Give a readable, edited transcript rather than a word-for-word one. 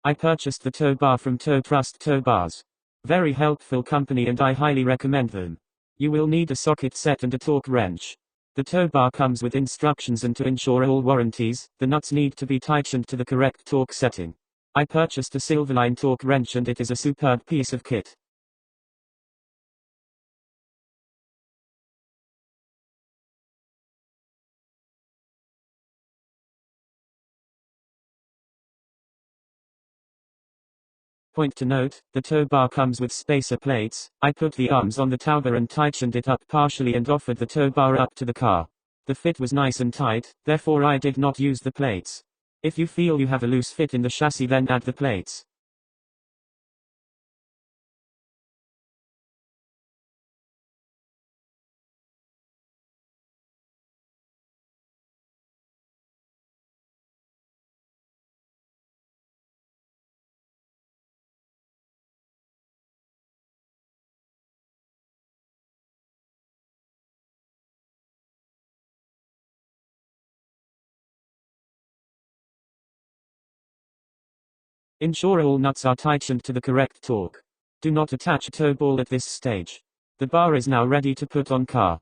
I purchased the tow bar from Tow Trust Tow Bars. Very helpful company and I highly recommend them. You will need a socket set and a torque wrench. The tow bar comes with instructions, and to ensure all warranties, the nuts need to be tightened to the correct torque setting. I purchased a Silverline torque wrench and it is a superb piece of kit. Point to note, the tow bar comes with spacer plates. I put the arms on the tow bar and tightened it up partially and offered the tow bar up to the car. The fit was nice and tight, therefore I did not use the plates. If you feel you have a loose fit in the chassis, then add the plates. Ensure all nuts are tightened to the correct torque. Do not attach a tow ball at this stage. The bar is now ready to put on car.